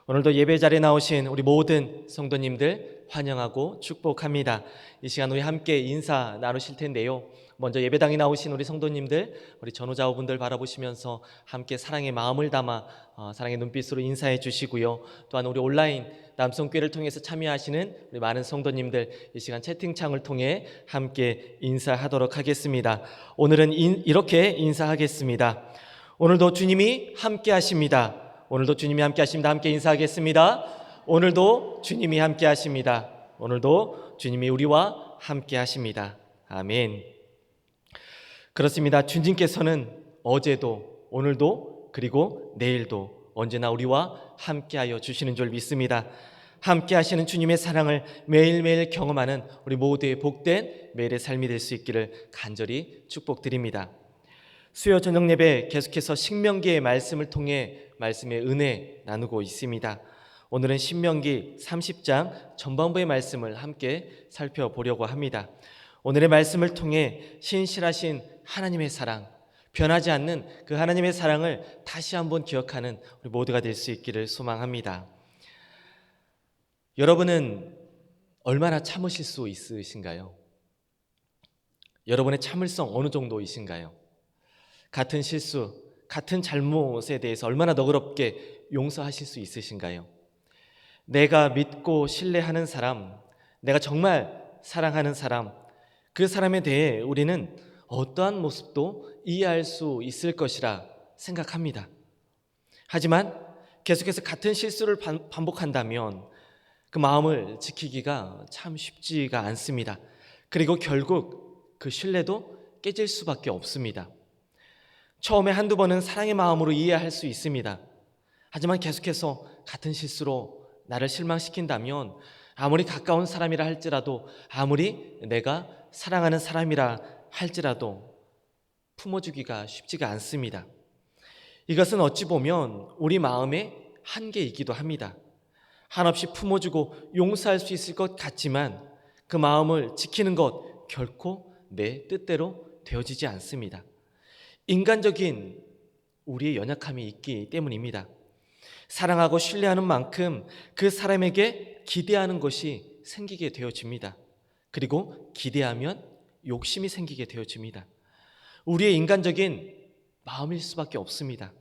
오늘도 예배 자리에 나오신 우리 모든 성도님들 환영하고 축복합니다. 이 시간 우리 함께 인사 나누실 텐데요. 먼저 예배당에 나오신 우리 성도님들, 우리 전후좌우분들 바라보시면서 함께 사랑의 마음을 담아 사랑의 눈빛으로 인사해 주시고요. 또한 우리 온라인 남성교회를 통해서 참여하시는 우리 많은 성도님들, 이 시간 채팅창을 통해 함께 인사하도록 하겠습니다. 오늘은 이렇게 인사하겠습니다. 오늘도 주님이 함께 하십니다. 오늘도 주님이 함께 하십니다. 함께 인사하겠습니다. 오늘도 주님이 함께 하십니다. 오늘도 주님이 우리와 함께 하십니다. 아멘. 그렇습니다. 주님께서는 어제도 오늘도 그리고 내일도 언제나 우리와 함께하여 주시는 줄 믿습니다. 함께 하시는 주님의 사랑을 매일매일 경험하는 우리 모두의 복된 매일의 삶이 될 수 있기를 간절히 축복드립니다. 수요 저녁 예배 계속해서 신명기의 말씀을 통해 말씀의 은혜 나누고 있습니다. 오늘은 신명기 30장 전반부의 말씀을 함께 살펴보려고 합니다. 오늘의 말씀을 통해 신실하신 하나님의 사랑, 변하지 않는 그 하나님의 사랑을 다시 한번 기억하는 우리 모두가 될 수 있기를 소망합니다. 여러분은 얼마나 참으실 수 있으신가요? 여러분의 참을성 어느 정도이신가요? 같은 실수, 같은 잘못에 대해서 얼마나 너그럽게 용서하실 수 있으신가요? 내가 믿고 신뢰하는 사람, 내가 정말 사랑하는 사람, 그 사람에 대해 우리는 어떠한 모습도 이해할 수 있을 것이라 생각합니다. 하지만 계속해서 같은 실수를 반복한다면 그 마음을 지키기가 참 쉽지가 않습니다. 그리고 결국 그 신뢰도 깨질 수밖에 없습니다. 처음에 한두 번은 사랑의 마음으로 이해할 수 있습니다. 하지만 계속해서 같은 실수로 나를 실망시킨다면 아무리 가까운 사람이라 할지라도, 아무리 내가 사랑하는 사람이라 할지라도 품어주기가 쉽지가 않습니다. 이것은 어찌 보면 우리 마음의 한계이기도 합니다. 한없이 품어주고 용서할 수 있을 것 같지만 그 마음을 지키는 것 결코 내 뜻대로 되어지지 않습니다. 인간적인 우리의 연약함이 있기 때문입니다. 사랑하고 신뢰하는 만큼 그 사람에게 기대하는 것이 생기게 되어집니다. 그리고 기대하면 욕심이 생기게 되어집니다. 우리의 인간적인 마음일 수밖에 없습니다.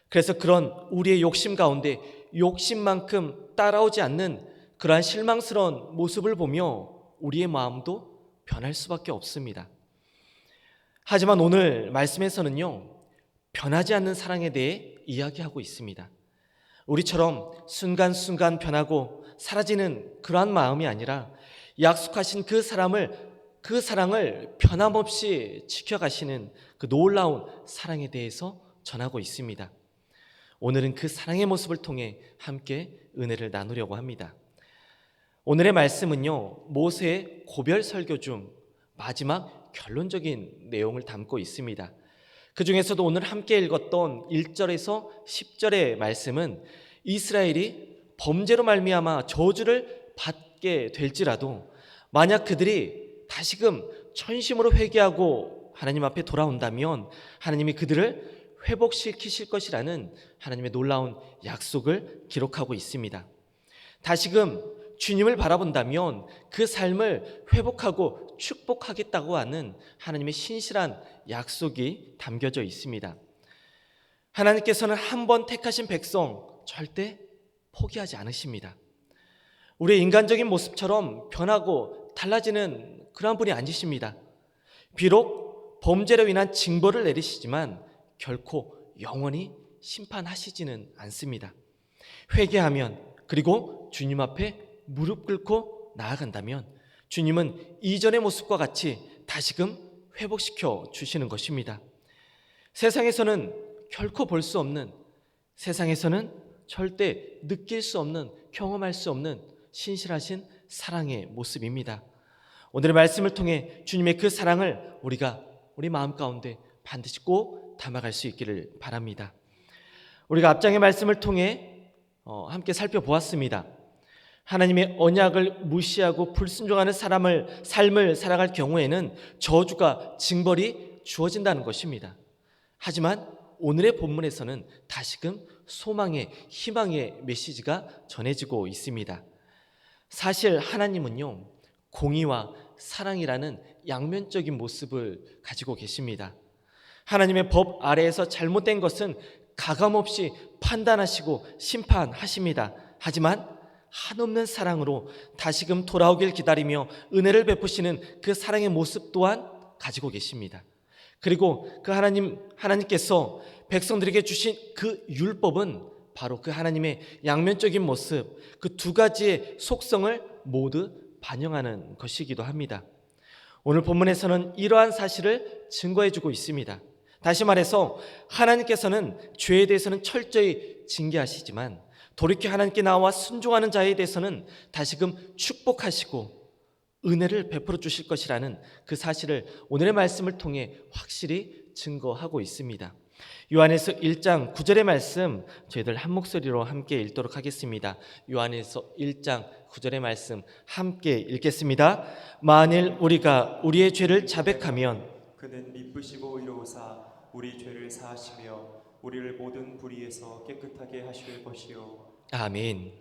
그래서 그런 우리의 욕심 가운데 욕심만큼 따라오지 않는 그러한 실망스러운 모습을 보며 우리의 마음도 변할 수밖에 없습니다. 하지만 오늘 말씀에서는요, 변하지 않는 사랑에 대해 이야기하고 있습니다. 우리처럼 순간순간 변하고 사라지는 그러한 마음이 아니라 약속하신 그 사랑을 변함없이 지켜가시는 그 놀라운 사랑에 대해서 전하고 있습니다. 오늘은 그 사랑의 모습을 통해 함께 은혜를 나누려고 합니다. 오늘의 말씀은요, 모세의 고별 설교 중 마지막 결론적인 내용을 담고 있습니다. 그 중에서도 오늘 함께 읽었던 1절에서 10절의 말씀은 이스라엘이 범죄로 말미암아 저주를 받게 될지라도 만약 그들이 다시금 전심으로 회개하고 하나님 앞에 돌아온다면 하나님이 그들을 회복시키실 것이라는 하나님의 놀라운 약속을 기록하고 있습니다. 다시금 주님을 바라본다면 그 삶을 회복하고 축복하겠다고 하는 하나님의 신실한 약속이 담겨져 있습니다. 하나님께서는 한 번 택하신 백성 절대 포기하지 않으십니다. 우리의 인간적인 모습처럼 변하고 달라지는 그러한 분이 아니십니다. 비록 범죄로 인한 징벌을 내리시지만 결코 영원히 심판하시지는 않습니다. 회개하면, 그리고 주님 앞에 무릎 꿇고 나아간다면 주님은 이전의 모습과 같이 다시금 회복시켜 주시는 것입니다. 세상에서는 결코 볼 수 없는, 세상에서는 절대 느낄 수 없는, 경험할 수 없는 신실하신 사랑의 모습입니다. 오늘의 말씀을 통해 주님의 그 사랑을 우리가 우리 마음 가운데 반드시 꼭 담아갈 수 있기를 바랍니다. 우리가 앞장의 말씀을 통해 함께 살펴보았습니다. 하나님의 언약을 무시하고 불순종하는 삶을 살아갈 경우에는 저주가, 징벌이 주어진다는 것입니다. 하지만 오늘의 본문에서는 다시금 소망의, 희망의 메시지가 전해지고 있습니다. 사실 하나님은요, 공의와 사랑이라는 양면적인 모습을 가지고 계십니다. 하나님의 법 아래에서 잘못된 것은 가감없이 판단하시고 심판하십니다. 하지만 한없는 사랑으로 다시금 돌아오길 기다리며 은혜를 베푸시는 그 사랑의 모습 또한 가지고 계십니다. 그리고 그 하나님께서 백성들에게 주신 그 율법은 바로 그 하나님의 양면적인 모습, 그 두 가지의 속성을 모두 반영하는 것이기도 합니다. 오늘 본문에서는 이러한 사실을 증거해주고 있습니다. 다시 말해서 하나님께서는 죄에 대해서는 철저히 징계하시지만 돌이켜 하나님께 나와 순종하는 자에 대해서는 다시금 축복하시고 은혜를 베풀어 주실 것이라는 그 사실을 오늘의 말씀을 통해 확실히 증거하고 있습니다. 요한에서 1장 9절의 말씀 저희들 한 목소리로 함께 읽도록 하겠습니다. 요한에서 1장 9절의 말씀 함께 읽겠습니다. 만일 우리가 우리의 죄를 자백하면 그는 미쁘시고 의로우사 우리 죄를 사하시며 우리를 모든 불의에서 깨끗하게 하실 것이요. 아멘.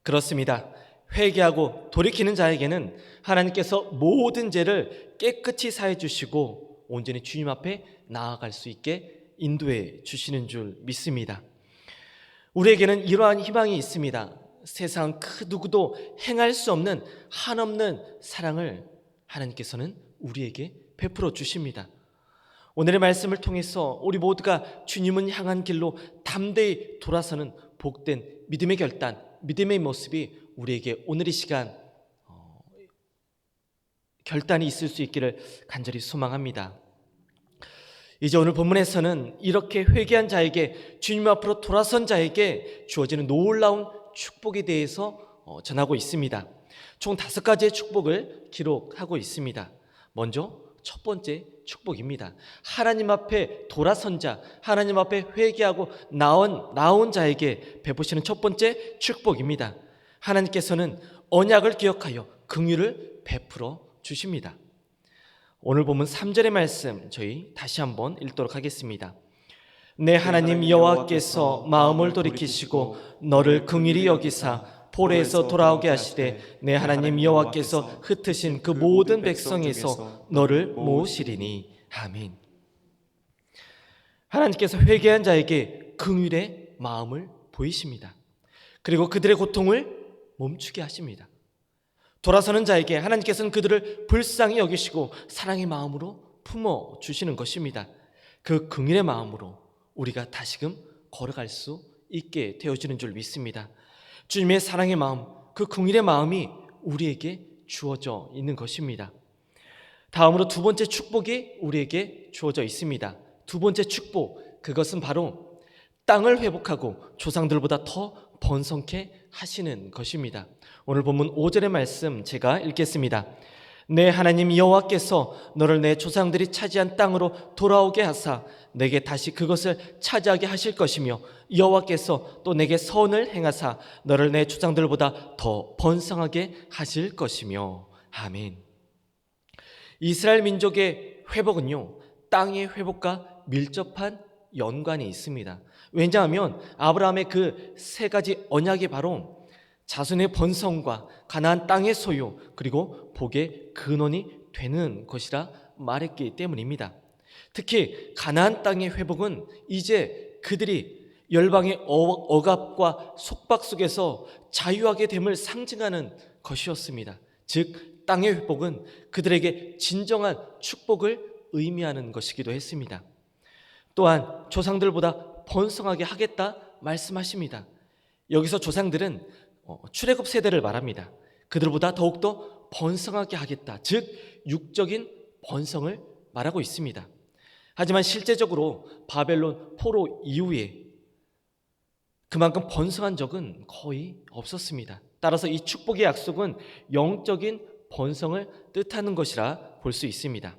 그렇습니다. 회개하고 돌이키는 자에게는 하나님께서 모든 죄를 깨끗이 사해 주시고 온전히 주님 앞에 나아갈 수 있게 인도해 주시는 줄 믿습니다. 우리에게는 이러한 희망이 있습니다. 세상 그 누구도 행할 수 없는 한없는 사랑을 하나님께서는 우리에게 베풀어 주십니다. 오늘의 말씀을 통해서 우리 모두가 주님을 향한 길로 담대히 돌아서는 복된 믿음의 결단, 믿음의 모습이 우리에게 오늘 이 시간 결단이 있을 수 있기를 간절히 소망합니다. 이제 오늘 본문에서는 이렇게 회개한 자에게, 주님 앞으로 돌아선 자에게 주어지는 놀라운 축복에 대해서 전하고 있습니다. 총 5가지의 축복을 기록하고 있습니다. 먼저 첫 번째 축복입니다. 하나님 앞에 돌아선 자, 하나님 앞에 회개하고 나온 자에게 베푸시는 첫 번째 축복입니다. 하나님께서는 언약을 기억하여 긍휼을 베풀어 주십니다. 오늘 보면 3절의 말씀 저희 다시 한번 읽도록 하겠습니다. 내 하나님 여호와께서 마음을 돌이키시고 너를 긍휼히 여기사 포로에서 돌아오게 하시되 내 하나님 여호와께서 흩으신 그 모든 백성에서 너를 모으시리니. 아멘. 하나님께서 회개한 자에게 긍휼의 마음을 보이십니다. 그리고 그들의 고통을 멈추게 하십니다. 돌아서는 자에게 하나님께서는 그들을 불쌍히 여기시고 사랑의 마음으로 품어주시는 것입니다. 그 긍휼의 마음으로 우리가 다시금 걸어갈 수 있게 되어지는 줄 믿습니다. 주님의 사랑의 마음, 그 긍휼의 마음이 우리에게 주어져 있는 것입니다. 다음으로 두 번째 축복이 우리에게 주어져 있습니다. 두 번째 축복, 그것은 바로 땅을 회복하고 조상들보다 더 번성케 하시는 것입니다. 오늘 본문 5절의 말씀 제가 읽겠습니다. 내 하나님 여호와께서 너를 내 조상들이 차지한 땅으로 돌아오게 하사 내게 다시 그것을 차지하게 하실 것이며 여호와께서 또 내게 선을 행하사 너를 내 조상들보다 더 번성하게 하실 것이며. 아멘. 이스라엘 민족의 회복은요, 땅의 회복과 밀접한 연관이 있습니다. 왜냐하면 아브라함의 그 3가지 언약이 바로 자손의 번성과 가나안 땅의 소유 그리고 복의 근원이 되는 것이라 말했기 때문입니다. 특히 가나안 땅의 회복은 이제 그들이 열방의 억압과 속박 속에서 자유하게 됨을 상징하는 것이었습니다. 즉 땅의 회복은 그들에게 진정한 축복을 의미하는 것이기도 했습니다. 또한 조상들보다 번성하게 하겠다 말씀하십니다. 여기서 조상들은 출애굽 세대를 말합니다. 그들보다 더욱더 번성하게 하겠다, 즉 육적인 번성을 말하고 있습니다. 하지만 실제적으로 바벨론 포로 이후에 그만큼 번성한 적은 거의 없었습니다. 따라서 이 축복의 약속은 영적인 번성을 뜻하는 것이라 볼 수 있습니다.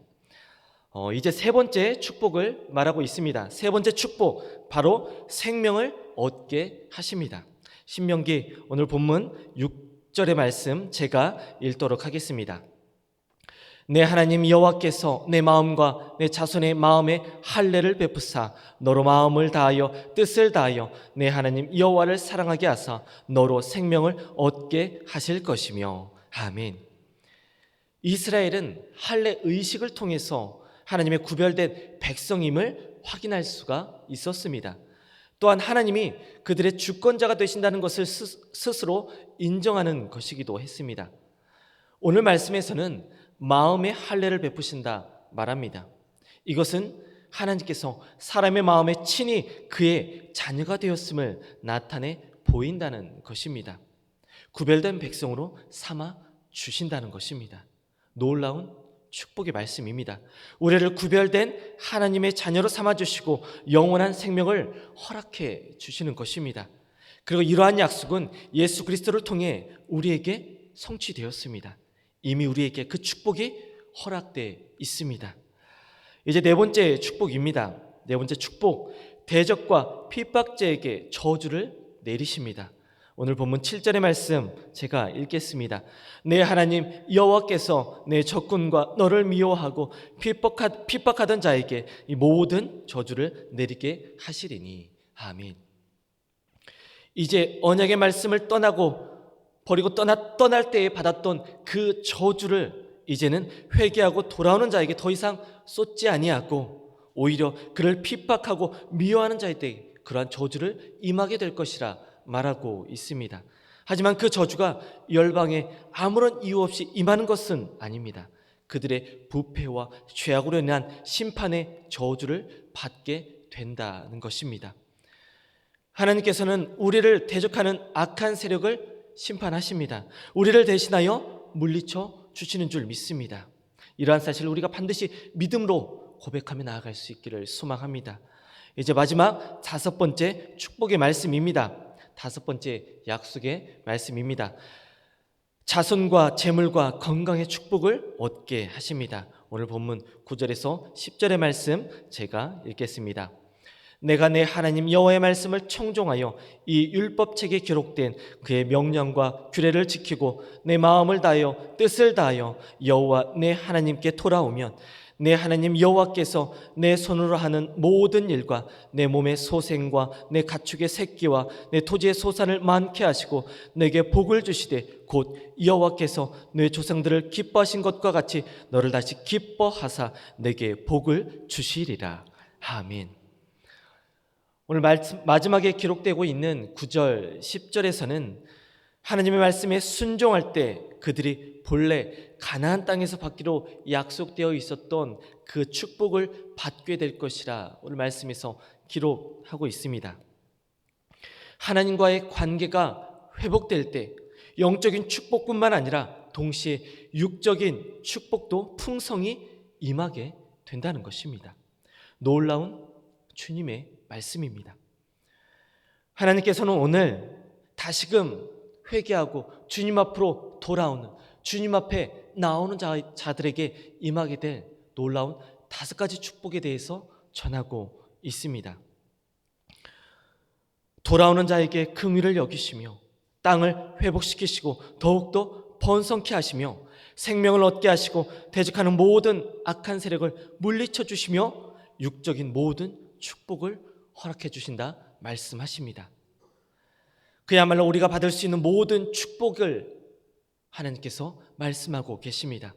이제 세 번째 축복을 말하고 있습니다. 세 번째 축복, 바로 생명을 얻게 하십니다. 신명기 오늘 본문 6절의 말씀 제가 읽도록 하겠습니다. 내 하나님 여호와께서 내 마음과 내 자손의 마음에 할례를 베푸사 너로 마음을 다하여 뜻을 다하여 내 하나님 여호와를 사랑하게 하사 너로 생명을 얻게 하실 것이며. 아멘. 이스라엘은 할례 의식을 통해서 하나님의 구별된 백성임을 확인할 수가 있었습니다. 또한 하나님이 그들의 주권자가 되신다는 것을 스스로 인정하는 것이기도 했습니다. 오늘 말씀에서는 마음의 할례를 베푸신다 말합니다. 이것은 하나님께서 사람의 마음에 친히 그의 자녀가 되었음을 나타내 보인다는 것입니다. 구별된 백성으로 삼아 주신다는 것입니다. 놀라운 축복의 말씀입니다. 우리를 구별된 하나님의 자녀로 삼아주시고 영원한 생명을 허락해 주시는 것입니다. 그리고 이러한 약속은 예수 그리스도를 통해 우리에게 성취되었습니다. 이미 우리에게 그 축복이 허락되어 있습니다. 이제 네 번째 축복입니다. 네 번째 축복, 대적과 핍박자에게 저주를 내리십니다. 오늘 본문 7절의 말씀 제가 읽겠습니다. 내 하나님 여호와께서 내 적군과 너를 미워하고 핍박하던 자에게 이 모든 저주를 내리게 하시리니. 아멘. 이제 언약의 말씀을 버리고 떠날 때에 받았던 그 저주를 이제는 회개하고 돌아오는 자에게 더 이상 쏟지 아니하고 오히려 그를 핍박하고 미워하는 자에게 그러한 저주를 임하게 될 것이라 말하고 있습니다. 하지만 그 저주가 열방에 아무런 이유 없이 임하는 것은 아닙니다. 그들의 부패와 죄악으로 인한 심판의 저주를 받게 된다는 것입니다. 하나님께서는 우리를 대적하는 악한 세력을 심판하십니다. 우리를 대신하여 물리쳐 주시는 줄 믿습니다. 이러한 사실을 우리가 반드시 믿음으로 고백하며 나아갈 수 있기를 소망합니다. 이제 마지막 다섯 번째 축복의 말씀입니다. 다섯 번째 약속의 말씀입니다. 자손과 재물과 건강의 축복을 얻게 하십니다. 오늘 본문 9절에서 10절의 말씀 제가 읽겠습니다. 내가 내 하나님 여호와의 말씀을 청종하여 이 율법책에 기록된 그의 명령과 규례를 지키고 내 마음을 다하여 뜻을 다하여 여호와 내 하나님께 돌아오면 내 하나님 여호와께서 내 손으로 하는 모든 일과 내 몸의 소생과 내 가축의 새끼와 내 토지의 소산을 많게 하시고 내게 복을 주시되 곧 여호와께서 내 조상들을 기뻐하신 것과 같이 너를 다시 기뻐하사 내게 복을 주시리라. 아멘. 오늘 마지막에 기록되고 있는 9절, 10절에서는 하나님의 말씀에 순종할 때 그들이 본래 가나안 땅에서 받기로 약속되어 있었던 그 축복을 받게 될 것이라 오늘 말씀에서 기록하고 있습니다. 하나님과의 관계가 회복될 때 영적인 축복뿐만 아니라 동시에 육적인 축복도 풍성히 임하게 된다는 것입니다. 놀라운 주님의 말씀입니다. 하나님께서는 오늘 다시금 회개하고 주님 앞으로 돌아오는, 주님 앞에 나오는 자들에게 임하게 될 놀라운 다섯 가지 축복에 대해서 전하고 있습니다. 돌아오는 자에게 긍휼을 여기시며 땅을 회복시키시고 더욱더 번성케 하시며 생명을 얻게 하시고 대적하는 모든 악한 세력을 물리쳐 주시며 육적인 모든 축복을 허락해 주신다 말씀하십니다. 그야말로 우리가 받을 수 있는 모든 축복을 하나님께서 말씀하고 계십니다.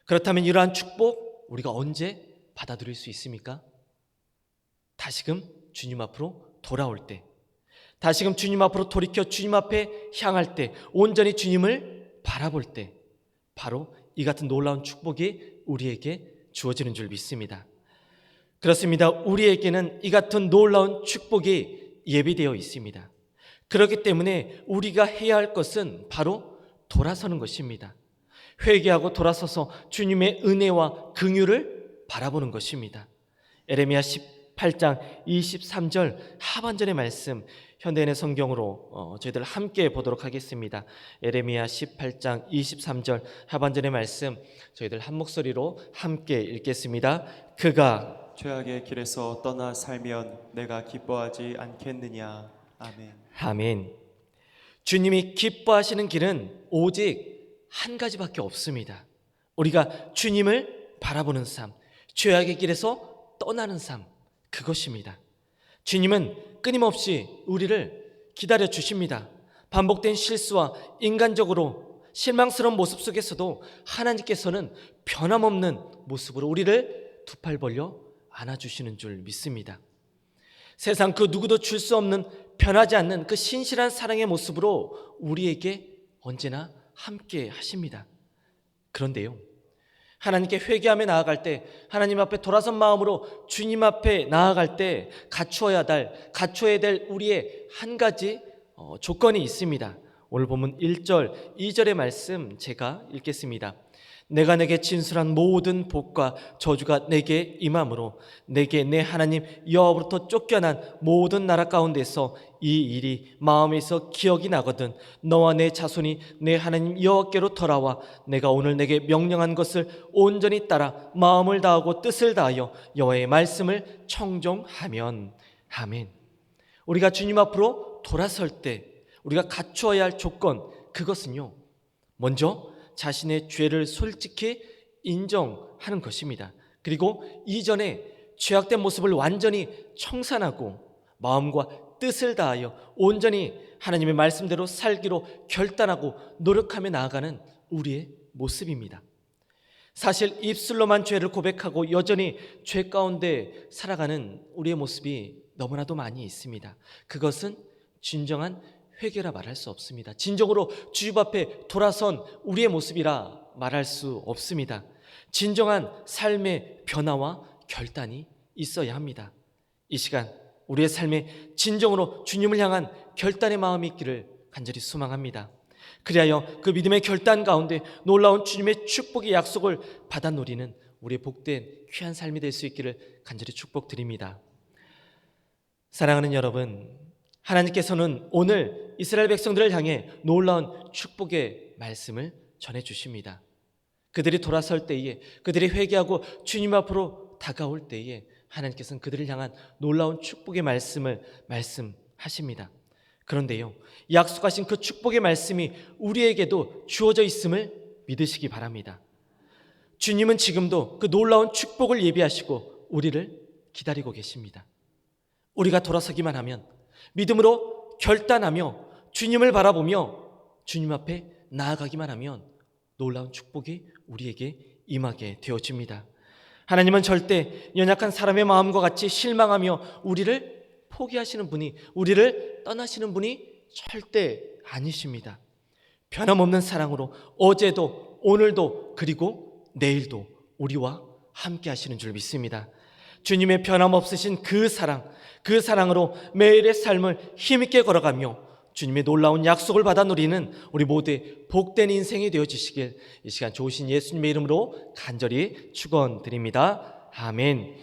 그렇다면 이러한 축복 우리가 언제 받아들일 수 있습니까? 다시금 주님 앞으로 돌아올 때, 다시금 주님 앞으로 돌이켜 주님 앞에 향할 때, 온전히 주님을 바라볼 때, 바로 이 같은 놀라운 축복이 우리에게 주어지는 줄 믿습니다. 그렇습니다. 우리에게는 이 같은 놀라운 축복이 예비되어 있습니다. 그렇기 때문에 우리가 해야 할 것은 바로 돌아서는 것입니다. 회개하고 돌아서서 주님의 은혜와 긍휼을 바라보는 것입니다. 에레미야 18장 23절 하반절의 말씀 현대인의 성경으로 저희들 함께 보도록 하겠습니다. 에레미야 18장 23절 하반절의 말씀 저희들 한 목소리로 함께 읽겠습니다. 그가 죄악의 길에서 떠나 살면 내가 기뻐하지 않겠느냐. 아멘. 아멘. 주님이 기뻐하시는 길은 오직 한 가지밖에 없습니다. 우리가 주님을 바라보는 삶, 죄악의 길에서 떠나는 삶, 그것입니다. 주님은 끊임없이 우리를 기다려 주십니다. 반복된 실수와 인간적으로 실망스러운 모습 속에서도 하나님께서는 변함없는 모습으로 우리를 두 팔 벌려 안아주시는 줄 믿습니다. 세상 그 누구도 줄 수 없는 변하지 않는 그 신실한 사랑의 모습으로 우리에게 언제나 함께 하십니다. 그런데요, 하나님께 회개하며 나아갈 때, 하나님 앞에 돌아선 마음으로 주님 앞에 나아갈 때 갖추어야 될 우리의 한 가지 조건이 있습니다. 오늘 본문 1절, 2절의 말씀 제가 읽겠습니다. 내가 내게 진술한 모든 복과 저주가 내게 임함으로 내게 내 하나님 여호와로부터 쫓겨난 모든 나라 가운데서 이 일이 마음에서 기억이 나거든 너와 내 자손이 내 하나님 여호와께로 돌아와 내가 오늘 내게 명령한 것을 온전히 따라 마음을 다하고 뜻을 다하여 여호와의 말씀을 청종하면. 아멘. 우리가 주님 앞으로 돌아설 때 우리가 갖추어야 할 조건, 그것은요, 먼저 자신의 죄를 솔직히 인정하는 것입니다. 그리고 이전에 죄악된 모습을 완전히 청산하고 마음과 뜻을 다하여 온전히 하나님의 말씀대로 살기로 결단하고 노력하며 나아가는 우리의 모습입니다. 사실 입술로만 죄를 고백하고 여전히 죄 가운데 살아가는 우리의 모습이 너무나도 많이 있습니다. 그것은 진정한 회개라 말할 수 없습니다. 진정으로 주님 앞에 돌아선 우리의 모습이라 말할 수 없습니다. 진정한 삶의 변화와 결단이 있어야 합니다. 이 시간 우리의 삶에 진정으로 주님을 향한 결단의 마음이 있기를 간절히 소망합니다. 그리하여 그 믿음의 결단 가운데 놀라운 주님의 축복의 약속을 받아 누리는 우리의 복된 귀한 삶이 될 수 있기를 간절히 축복드립니다. 사랑하는 여러분, 하나님께서는 오늘 이스라엘 백성들을 향해 놀라운 축복의 말씀을 전해주십니다. 그들이 돌아설 때에, 그들이 회개하고 주님 앞으로 다가올 때에 하나님께서는 그들을 향한 놀라운 축복의 말씀을 말씀하십니다. 그런데요, 약속하신 그 축복의 말씀이 우리에게도 주어져 있음을 믿으시기 바랍니다. 주님은 지금도 그 놀라운 축복을 예비하시고 우리를 기다리고 계십니다. 우리가 돌아서기만 하면, 믿음으로 결단하며 주님을 바라보며 주님 앞에 나아가기만 하면 놀라운 축복이 우리에게 임하게 되어집니다. 하나님은 절대 연약한 사람의 마음과 같이 실망하며 우리를 포기하시는 분이, 우리를 떠나시는 분이 절대 아니십니다. 변함없는 사랑으로 어제도 오늘도 그리고 내일도 우리와 함께 하시는 줄 믿습니다. 주님의 변함없으신 그 사랑으로 매일의 삶을 힘있게 걸어가며 주님의 놀라운 약속을 받아 누리는 우리 모두의 복된 인생이 되어주시길 이 시간 좋으신 예수님의 이름으로 간절히 축원드립니다. 아멘.